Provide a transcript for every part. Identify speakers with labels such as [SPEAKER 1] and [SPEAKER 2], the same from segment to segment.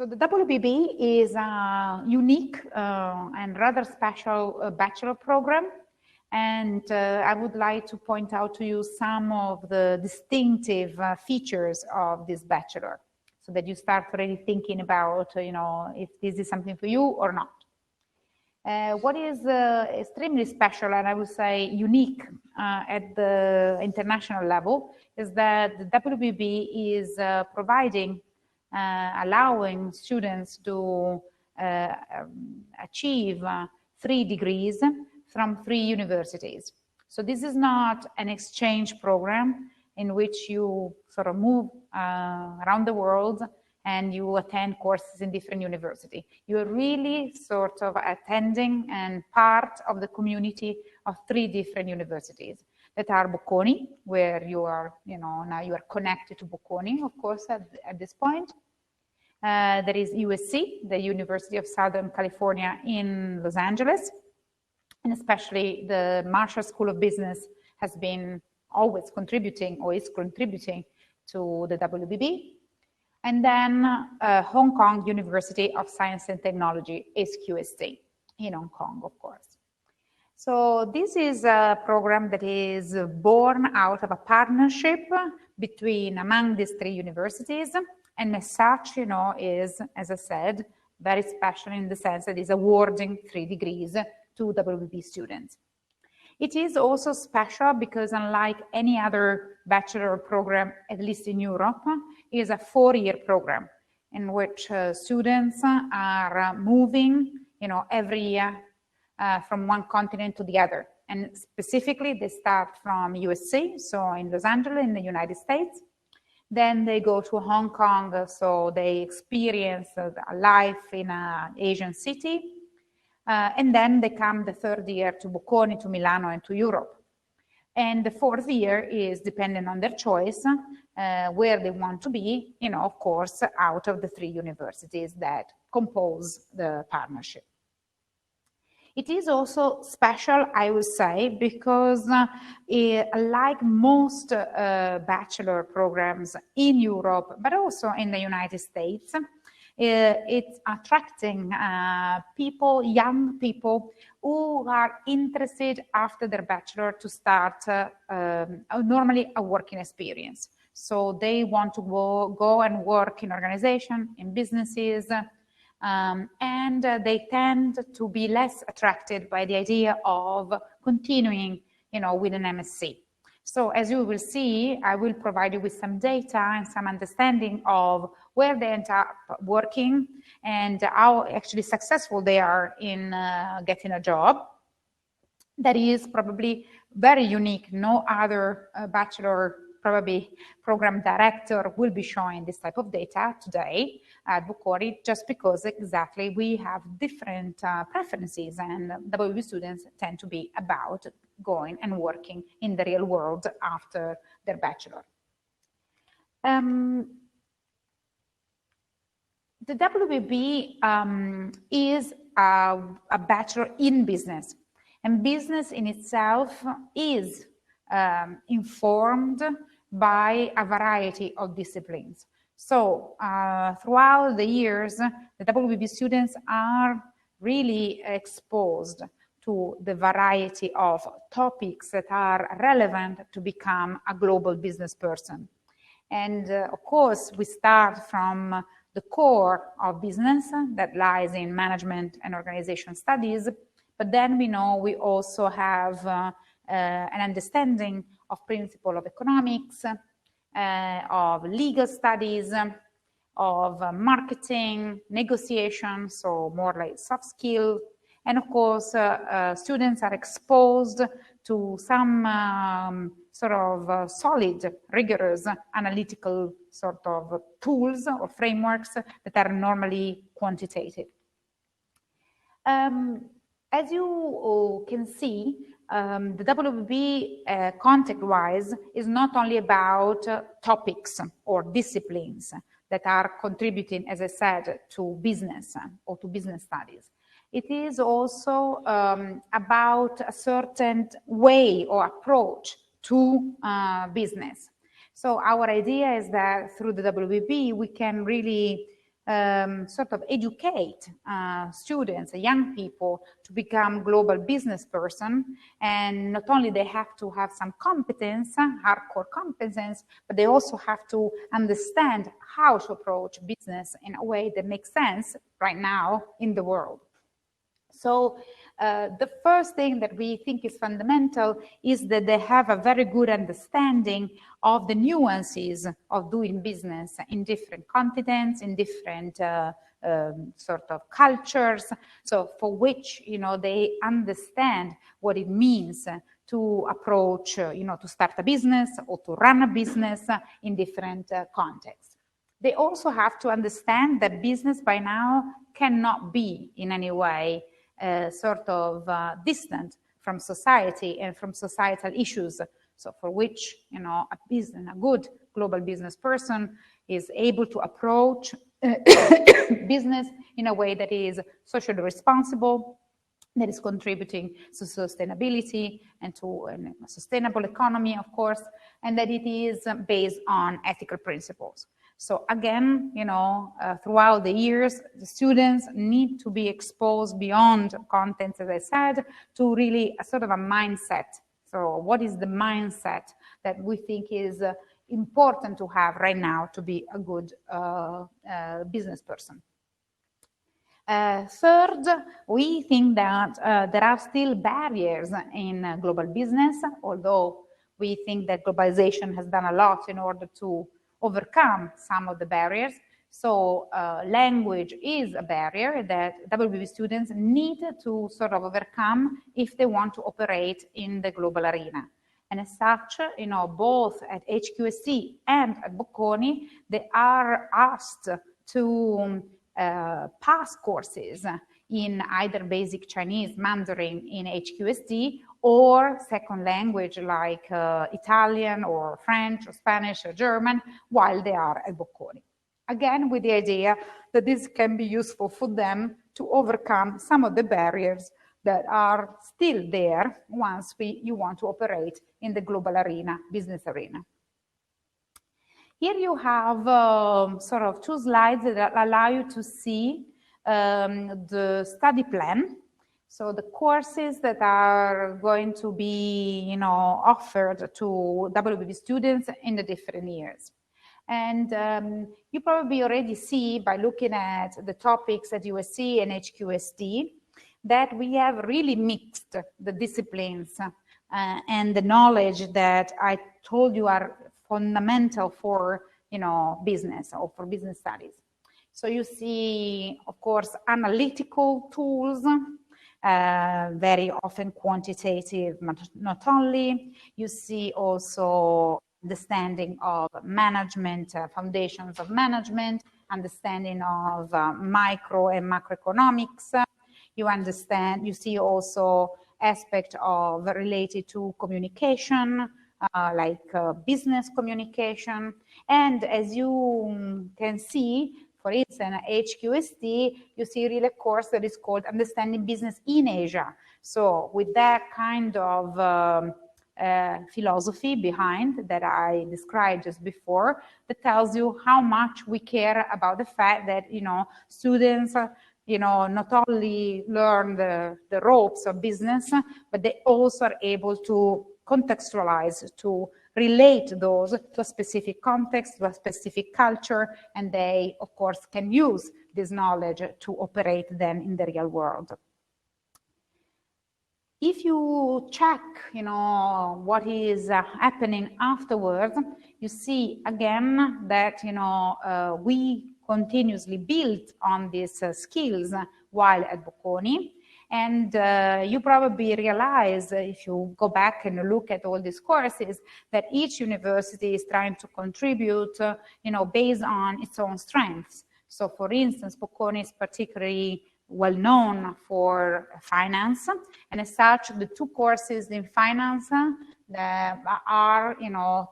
[SPEAKER 1] So the WBB is a unique and rather special bachelor program. And I would like to point out to you some of the distinctive features of this bachelor, so that you start already thinking about, if this is something for you or not. What is extremely special, and I would say unique at the international level, is that the WBB is providing, allowing students to achieve 3 degrees from 3 universities. So this is not an exchange program in which you sort of move around the world and you attend courses in different universities. You're really sort of attending and part of the community of 3 different universities that are Bocconi, where you are, now you are connected to Bocconi, of course, at this point. There is USC, the University of Southern California in Los Angeles. And especially the Marshall School of Business has been always contributing, or is contributing, to the WBB. And then Hong Kong University of Science and Technology, HKUST, in Hong Kong, of course. So this is a program that is born out of a partnership among these 3 universities, and as such, is, as I said, very special in the sense that it's awarding 3 degrees to WBB students. It is also special because, unlike any other bachelor program, at least in Europe, it is a 4-year program in which students are moving, every year from one continent to the other. And specifically, they start from USC, so in Los Angeles, in the United States. Then they go to Hong Kong, so they experience a life in an Asian city. And then they come the 3rd year to Bocconi, to Milano, and to Europe. And the 4th year is dependent on their choice, where they want to be, of course, out of the 3 universities that compose the partnership. It is also special, I would say, because like most bachelor programs in Europe, but also in the United States, it's attracting people, young people, who are interested after their bachelor to start normally a working experience. So they want to go and work in organizations, in businesses, and they tend to be less attracted by the idea of continuing, with an MSc. So as you will see, I will provide you with some data and some understanding of where they end up working and how actually successful they are in getting a job. That is probably very unique. No other bachelor probably program director will be showing this type of data today at Bocconi, just because exactly we have different preferences, and WB students tend to be about going and working in the real world after their bachelor. The WBB is a bachelor in business, and business in itself is informed by a variety of disciplines. So throughout the years, the WBB students are really exposed to the variety of topics that are relevant to become a global business person. And of course, we start from the core of business that lies in management and organization studies, but then we also have an understanding of principle of economics, of legal studies, of marketing, negotiation, so more like soft skill. And of course, students are exposed to some sort of solid, rigorous analytical sort of tools or frameworks that are normally quantitative. As you can see, the WBB content-wise is not only about topics or disciplines that are contributing, as I said, to business or to business studies. It is also about a certain way or approach to business. So our idea is that through the WBB, we can really sort of educate students, young people, to become global business person. And not only they have to have some competence, hardcore competence, but they also have to understand how to approach business in a way that makes sense right now in the world. So the first thing that we think is fundamental is that they have a very good understanding of the nuances of doing business in different continents, in different sort of cultures. So for which, you know, they understand what it means to approach, you know, to start a business or to run a business in different contexts. They also have to understand that business by now cannot be in any way sort of distant from society and from societal issues. So for which, you know, a good global business person is able to approach business in a way that is socially responsible, that is contributing to sustainability and to a sustainable economy, of course, and that it is based on ethical principles. So again, you know, throughout the years, the students need to be exposed beyond content, as I said, to really a sort of a mindset. So what is the mindset that we think is important to have right now to be a good business person? Third, we think that there are still barriers in global business, although we think that globalization has done a lot in order to overcome some of the barriers. So language is a barrier that WBB students need to sort of overcome if they want to operate in the global arena. And as such, you know, both at HKUST and at Bocconi, they are asked to pass courses in either basic Chinese, Mandarin in HKUST, or second language like Italian or French or Spanish or German while they are at Bocconi. Again, with the idea that this can be useful for them to overcome some of the barriers that are still there once you want to operate in the global arena, business arena. Here you have sort of two slides that allow you to see the study plan. So the courses that are going to be, you know, offered to WBB students in the different years. And you probably already see by looking at the topics at USC and HKUST that we have really mixed the disciplines and the knowledge that I told you are fundamental for, you know, business or for business studies. So you see, of course, analytical tools, very often quantitative, not only. You see also understanding of management, foundations of management, understanding of micro and macroeconomics. You see also aspect of related to communication, like business communication. And as you can see, for instance, at HKUST, you see really a course that is called Understanding Business in Asia. So with that kind of philosophy behind that I described just before, that tells you how much we care about the fact that, you know, students, you know, not only learn the ropes of business, but they also are able to contextualize, to relate those to a specific context, to a specific culture, and they, of course, can use this knowledge to operate then in the real world. If you check, you know, what is happening afterwards, you see again that, you know, we continuously build on these skills while at Bocconi. And you probably realize, if you go back and look at all these courses, that each university is trying to contribute, you know, based on its own strengths. So, for instance, Bocconi is particularly well known for finance, and as such, the two courses in finance, that are,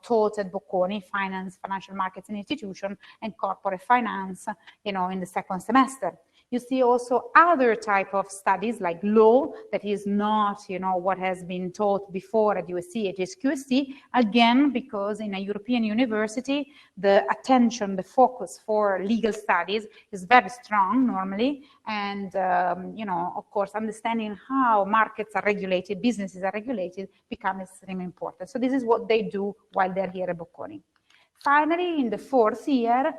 [SPEAKER 1] taught at Bocconi, finance, financial markets and institution, and corporate finance, in the second semester. You see also other type of studies like law, that is not, what has been taught before at USC, at HKUST, again, because in a European university, the attention, the focus for legal studies is very strong normally. And, of course, understanding how markets are regulated, businesses are regulated, becomes extremely important. So this is what they do while they're here at Bocconi. Finally, in the fourth year,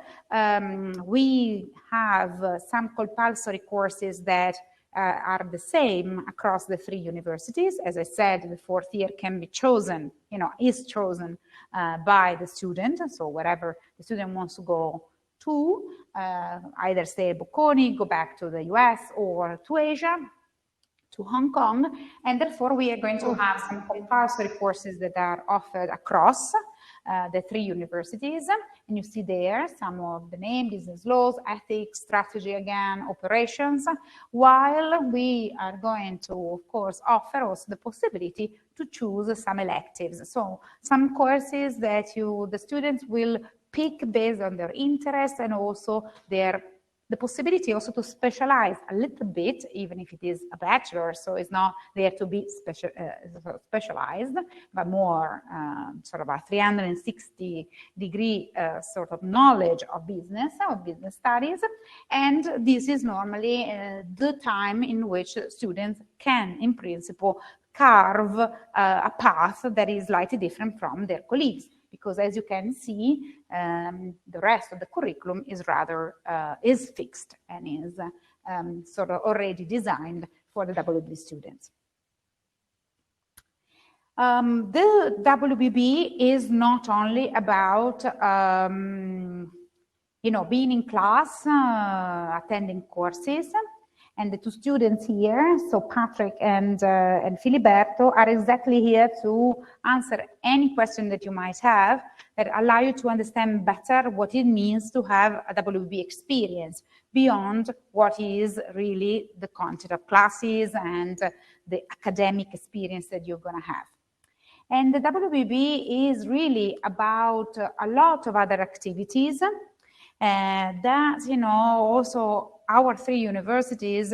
[SPEAKER 1] we have some compulsory courses that are the same across the three universities. As I said, the fourth year can be chosen, is chosen by the student. So wherever the student wants to go to, either stay at Bocconi, go back to the US or to Asia, to Hong Kong. And therefore, we are going to have some compulsory courses that are offered across the three universities, and you see there some of the name: business laws, ethics, strategy again, operations, while we are going to, of course, offer also the possibility to choose some electives. So some courses that the students will pick based on their interests and also the possibility also to specialize a little bit, even if it is a bachelor, so it's not there to be specialized, but more sort of a 360-degree sort of knowledge of business studies. And this is normally the time in which students can, in principle, carve a path that is slightly different from their colleagues. Because as you can see, the rest of the curriculum is rather is fixed and is sort of already designed for the WB students. The WBB is not only about being in class, attending courses. And the two students here, so Patrick and Filiberto, are exactly here to answer any question that you might have that allow you to understand better what it means to have a WB experience beyond what is really the content of classes and the academic experience that you're going to have. And the WBB is really about a lot of other activities that, also our three universities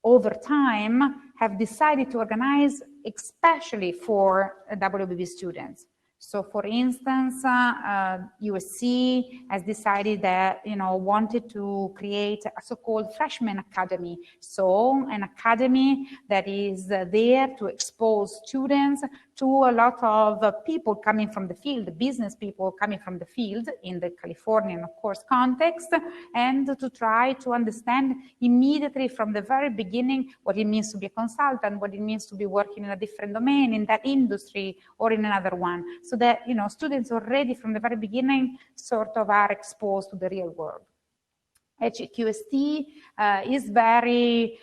[SPEAKER 1] over time have decided to organize especially for WBB students. So for instance, USC has decided that, wanted to create a so-called freshman academy. So an academy that is there to expose students to a lot of people coming from the field, business people coming from the field in the Californian, of course, context, and to try to understand immediately from the very beginning what it means to be a consultant, what it means to be working in a different domain, in that industry or in another one. So that, students already from the very beginning sort of are exposed to the real world. HKUST is very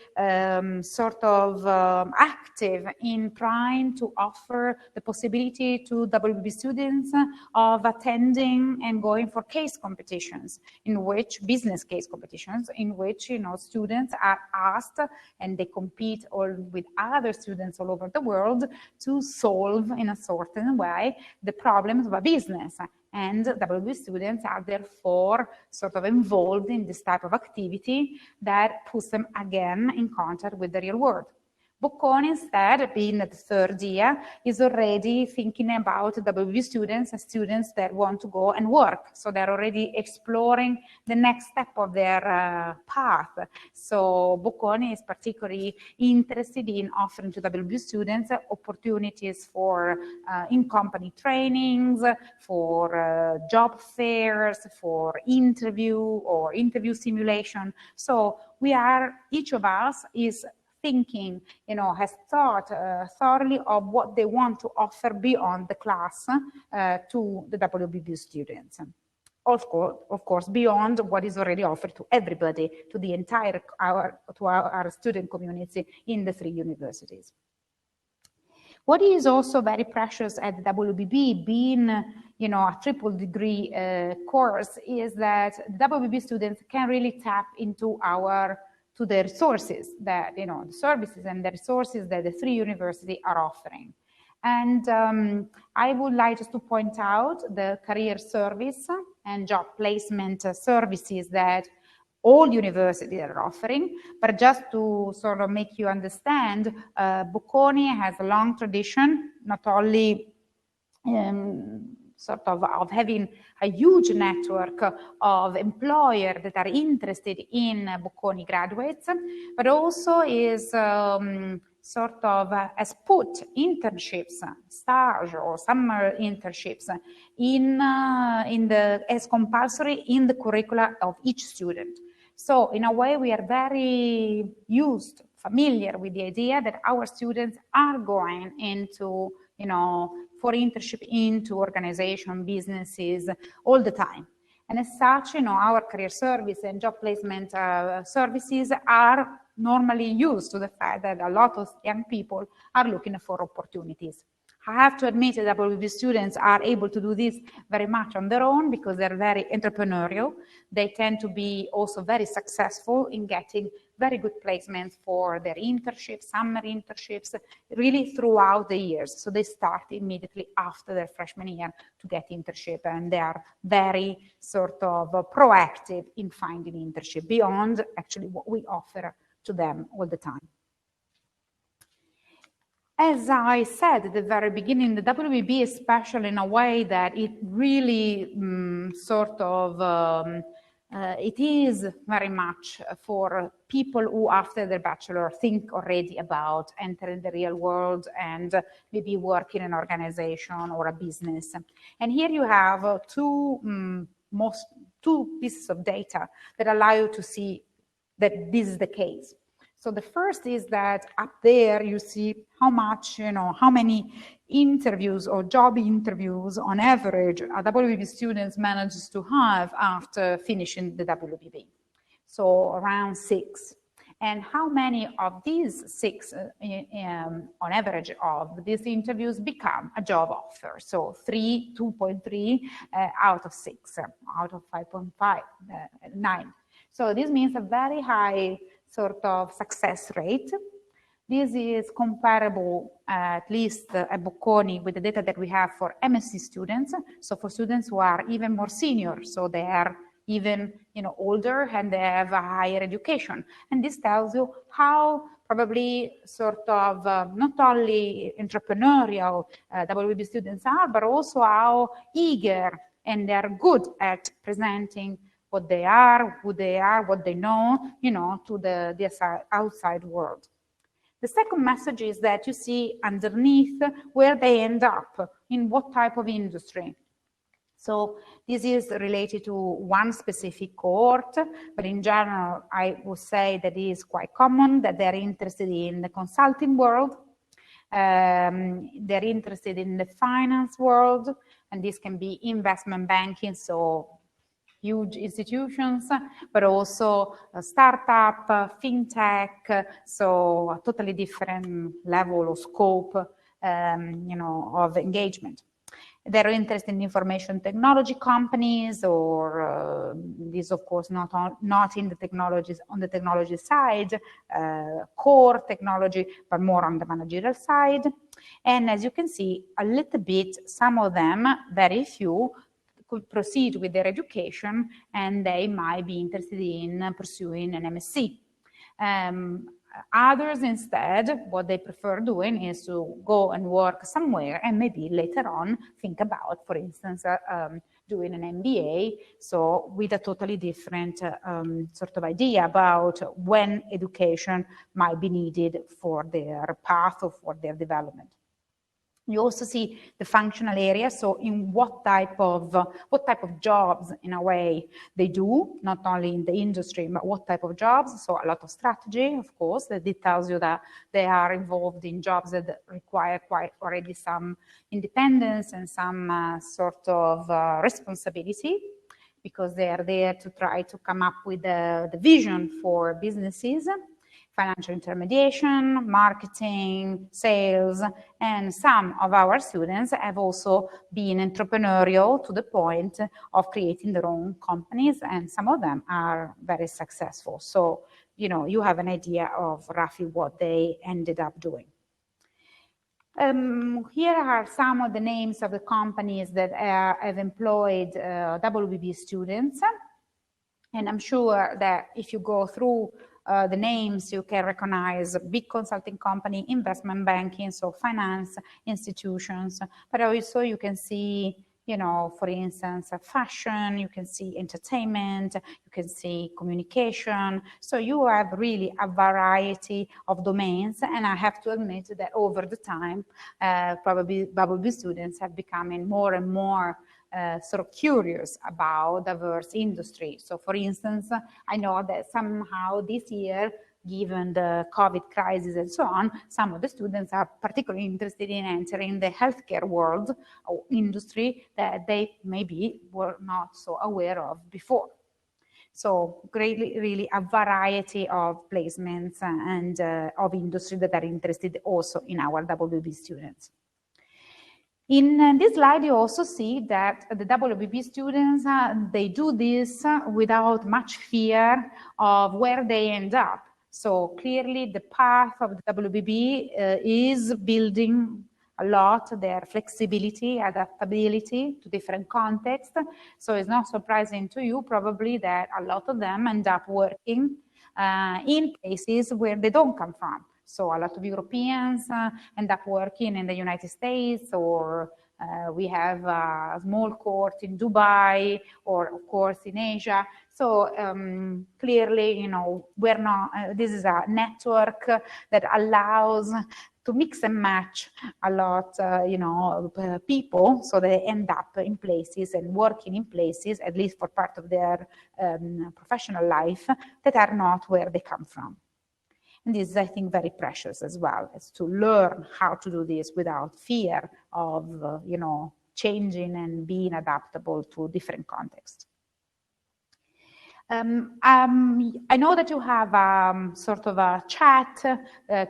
[SPEAKER 1] active in trying to offer the possibility to WB students of attending and going for case competitions, business case competitions, in which, students are asked and they compete all with other students all over the world to solve in a certain way the problems of a business. And WB students are therefore sort of involved in this type of activity that puts them again in contact with the real world. Bocconi, instead, being the third year, is already thinking about WB students and students that want to go and work. So they're already exploring the next step of their path. So Bocconi is particularly interested in offering to WB students opportunities for in-company trainings, for job fairs, for interview simulation. So each of us is thinking, has thought thoroughly of what they want to offer beyond the class to the WBB students. Of course, beyond what is already offered to everybody, to the entire our student community in the three universities. What is also very precious at the WBB, being a triple degree course, is that WBB students can really tap into the resources that, the services and the resources that the three universities are offering. And I would like just to point out the career service and job placement services that all universities are offering. But just to sort of make you understand, Bocconi has a long tradition, not only sort of having a huge network of employers that are interested in Bocconi graduates, but also is sort of has put internships, stage or summer internships as compulsory in the curricula of each student. So in a way, we are very familiar with the idea that our students are going into, for internship into organization, businesses all the time. And as such, our career service and job placement services are normally used to the fact that a lot of young people are looking for opportunities. I have to admit that WB students are able to do this very much on their own because they're very entrepreneurial. They tend to be also very successful in getting very good placements for their internships, summer internships, really throughout the years. So they start immediately after their freshman year to get internship, and they are very sort of proactive in finding internship beyond actually what we offer to them all the time. As I said at the very beginning, the WBB is special in a way that it really it is very much for people who after their bachelor think already about entering the real world and maybe work in an organization or a business. And here you have two pieces of data that allow you to see that this is the case. So the first is that up there you see how much, how many interviews or job interviews on average a WBB student manages to have after finishing the WBB. So around 6. And how many of these 6, on average of these interviews become a job offer? So 2.3 out of 6, out of 5.5, 9. So this means a very high sort of success rate. This is comparable, at least at Bocconi, with the data that we have for MSc students. So for students who are even more senior, so they are even older and they have a higher education. And this tells you how probably sort of not only entrepreneurial WB students are, but also how eager and they are good at presenting what they are, who they are, what they know, to the outside world. The second message is that you see underneath where they end up, in what type of industry. So this is related to one specific cohort, but in general, I would say that it is quite common that they're interested in the consulting world, they're interested in the finance world, and this can be investment banking, so huge institutions, but also a startup, fintech, so a totally different level or scope, of engagement. They're interested in information technology companies, or this, of course, not in the technologies on the technology side, core technology, but more on the managerial side. And as you can see, a little bit, some of them, very few, could proceed with their education and they might be interested in pursuing an MSc. Others instead, what they prefer doing is to go and work somewhere and maybe later on think about, for instance, doing an MBA, so with a totally different sort of idea about when education might be needed for their path or for their development. You also see the functional area, so in what type of jobs, in a way, they do, not only in the industry, but what type of jobs. So a lot of strategy, of course, that it tells you that they are involved in jobs that require quite already some independence and some sort of responsibility, because they are there to try to come up with the vision for businesses. Financial intermediation, marketing, sales, and some of our students have also been entrepreneurial to the point of creating their own companies, and some of them are very successful. So, you have an idea of roughly what they ended up doing. Here are some of the names of the companies that have employed WBB students. And I'm sure that if you go through the names, you can recognize a big consulting company, investment banking, so finance institutions, but also you can see, you know, for instance, fashion, you can see entertainment, you can see communication. So you have really a variety of domains. And I have to admit that over the time, probably WB students have become more and more sort of curious about diverse industry. So for instance, I know that somehow this year, given the COVID crisis and so on, some of the students are particularly interested in entering the healthcare world or industry that they maybe were not so aware of before. So greatly, really a variety of placements and of industry that are interested also in our WB students. In this slide, you also see that the WBB students, they do this without much fear of where they end up. So clearly the path of the WBB is building a lot their flexibility, adaptability to different contexts. So it's not surprising to you probably that a lot of them end up working in places where they don't come from. So a lot of Europeans end up working in the United States, or we have a small cohort in Dubai, or of course in Asia. So clearly, you know, we're not, this is a network that allows to mix and match a lot, you know, people, so they end up in places and working in places, at least for part of their professional life, that are not where they come from. And this is, I think, very precious as well, as to learn how to do this without fear of, you know, changing and being adaptable to different contexts. I know that you have sort of a chat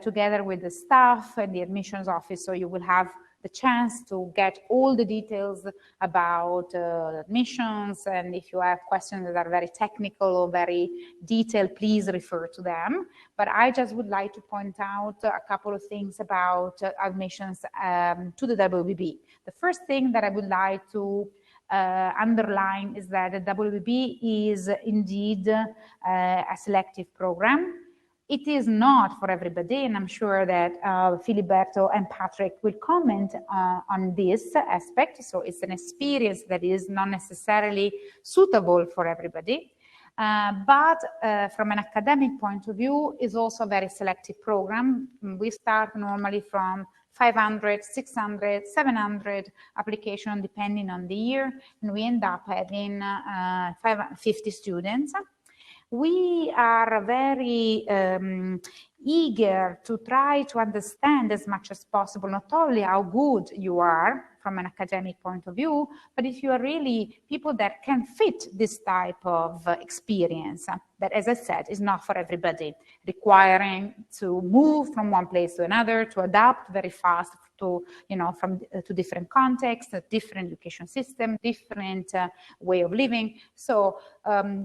[SPEAKER 1] together with the staff and the admissions office, so you will have the chance to get all the details about admissions, and if you have questions that are very technical or very detailed, please refer to them. But I just would like to point out a couple of things about admissions to the WBB. The first thing that I would like to underline is that the WBB is indeed a selective program. It is not for everybody, and I'm sure that Filiberto and Patrick will comment on this aspect. So it's an experience that is not necessarily suitable for everybody, but from an academic point of view, is also a very selective program. We start normally from 500, 600, 700 applications depending on the year, and we end up having 50 students. We are very eager to try to understand as much as possible, not only how good you are from an academic point of view, but if you are really people that can fit this type of experience, that, as I said, is not for everybody, requiring to move from one place to another, to adapt very fast to, you know, to different contexts, a different education system, different way of living. So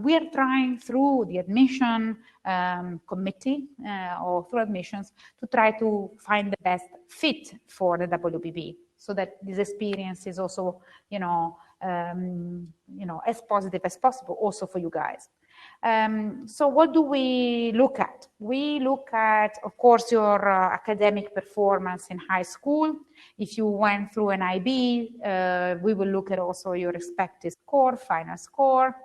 [SPEAKER 1] we are trying through the admission committee or through admissions to try to find the best fit for the WBB, so that this experience is also, as positive as possible also for you guys. So what do we look at? We look at, of course, your academic performance in high school. If you went through an IB, we will look at also your expected score, final score.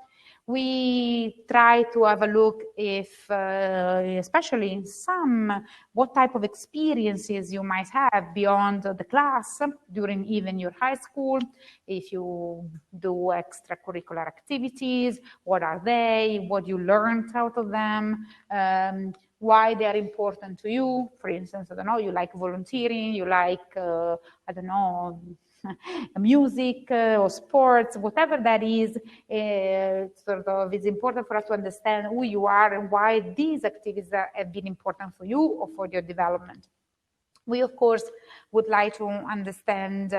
[SPEAKER 1] We try to have a look if, especially in some, what type of experiences you might have beyond the class during even your high school. If you do extracurricular activities, what are they? What you learned out of them? Why they are important to you? For instance, I don't know, you like volunteering, you like, I don't know, music or sports, whatever that is, it's important for us to understand who you are and why these activities have been important for you or for your development. We, of course, would like to understand,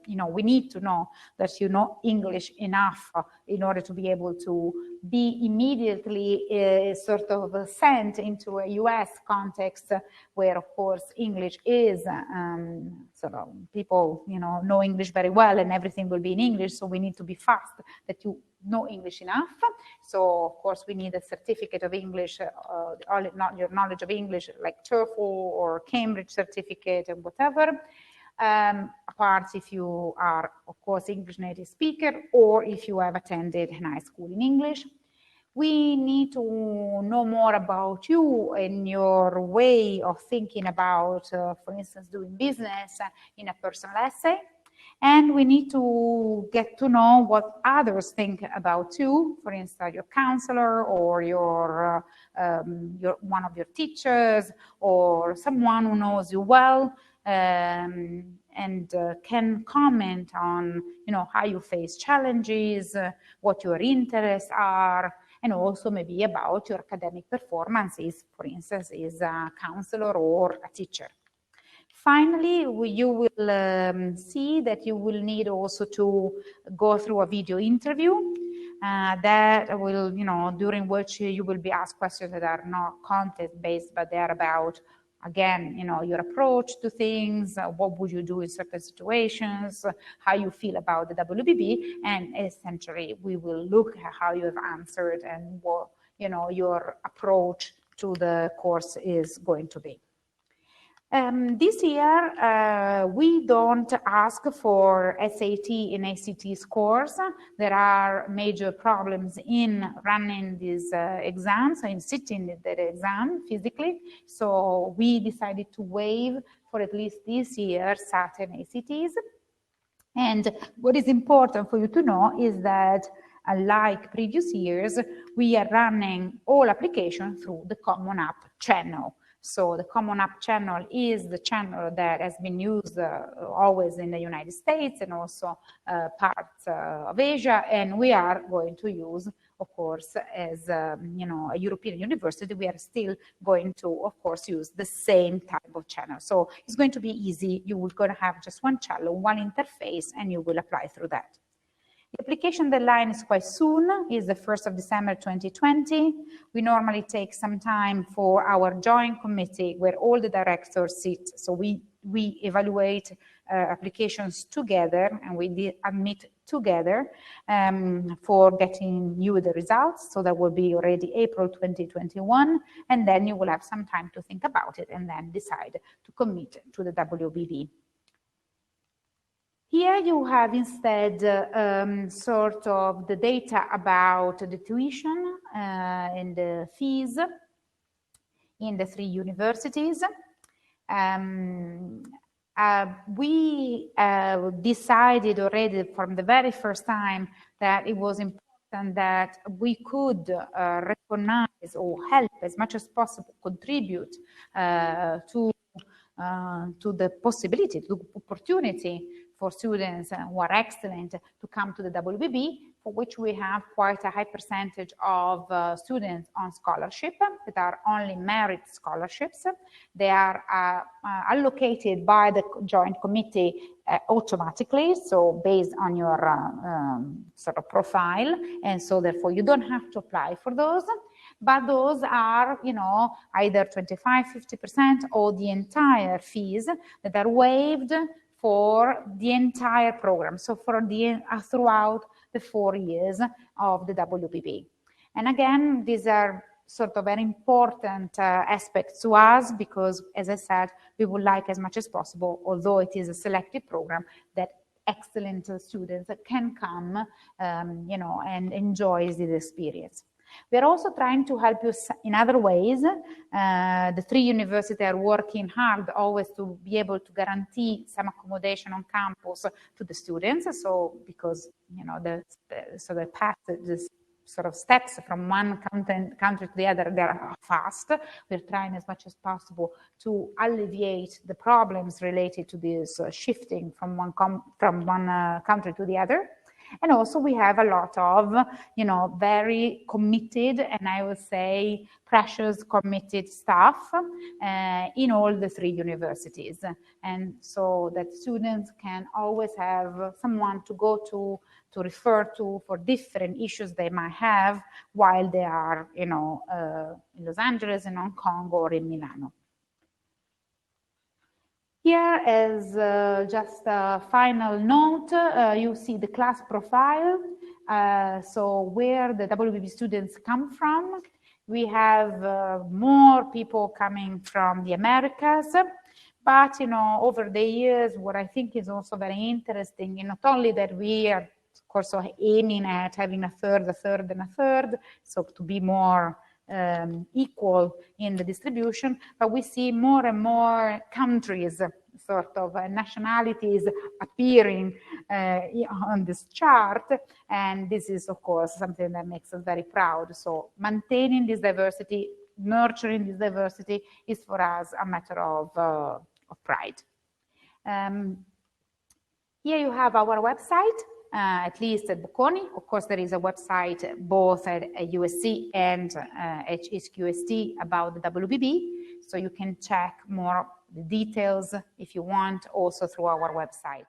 [SPEAKER 1] we need to know that you know English enough in order to be able to be immediately sort of sent into a US context where, of course, English is sort of people, know English very well and everything will be in English. So we need to be fast that you know English enough. So, of course, we need a certificate of English, not your knowledge of English, like TOEFL or Cambridge certificate and whatever. Apart if you are, of course, English native speaker or if you have attended high school in English. We need to know more about you and your way of thinking about, for instance, doing business in a personal essay. And we need to get to know what others think about you, for instance, your counselor or your one of your teachers or someone who knows you well and can comment on, how you face challenges, what your interests are, and also maybe about your academic performances, for instance, as a counselor or a teacher. Finally, you will see that you will need also to go through a video interview that will, during which you will be asked questions that are not content-based, but they are about, again, your approach to things, what would you do in certain situations, how you feel about the WBB, and essentially we will look at how you have answered and what, your approach to the course is going to be. This year, we don't ask for SAT and ACT scores. There are major problems in running these exams, in sitting the exam physically. So we decided to waive, for at least this year, SAT and ACTs. And what is important for you to know is that, unlike previous years, we are running all applications through the Common App channel. So the Common App channel is the channel that has been used always in the United States and also parts of Asia. And we are going to use, of course, as a European university, we are still going to, of course, use the same type of channel. So it's going to be easy. You will going to have just one channel, one interface, and you will apply through that. The application deadline is quite soon, is the 1st of December 2020. We normally take some time for our joint committee where all the directors sit. So we evaluate applications together and we admit together for getting you the results. So that will be already April 2021. And then you will have some time to think about it and then decide to commit to the WBB. Here you have instead sort of the data about the tuition and the fees in the 3 universities. We decided already from the very first time that it was important that we could recognize or help as much as possible, contribute to the possibility, to the opportunity for students who are excellent to come to the WBB, for which we have quite a high percentage of students on scholarship that are only merit scholarships. They are allocated by the joint committee automatically, so based on your sort of profile, and so therefore you don't have to apply for those. But those are, either 25, 50% or the entire fees that are waived for the entire program, so for the throughout the 4 years of the WBB. And again, these are sort of very important aspects to us because, as I said, we would like as much as possible, although it is a selective program, that excellent students can come, and enjoy this experience. We are also trying to help you in other ways. The 3 universities are working hard always to be able to guarantee some accommodation on campus to the students. So because, the path, this sort of steps from one country to the other, they are fast. We're trying as much as possible to alleviate the problems related to this shifting from one country to the other. And also we have a lot of, very committed, and I would say precious committed staff in all the 3 universities. And so that students can always have someone to go to refer to for different issues they might have while they are, in Los Angeles, in Hong Kong, or in Milano. Here is just a final note. You see the class profile. So where the WBB students come from. We have more people coming from the Americas. But, over the years, what I think is also very interesting, not only that we are, of course, aiming at having a third, and a third, so to be more equal in the distribution, but we see more and more countries, sort of nationalities appearing on this chart, and this is, of course, something that makes us very proud. So maintaining this diversity, nurturing this diversity is for us a matter of pride. Here you have our website. At least at Bocconi. Of course, there is a website both at USC and HKUST about the WBB, so you can check more the details if you want, also through our website.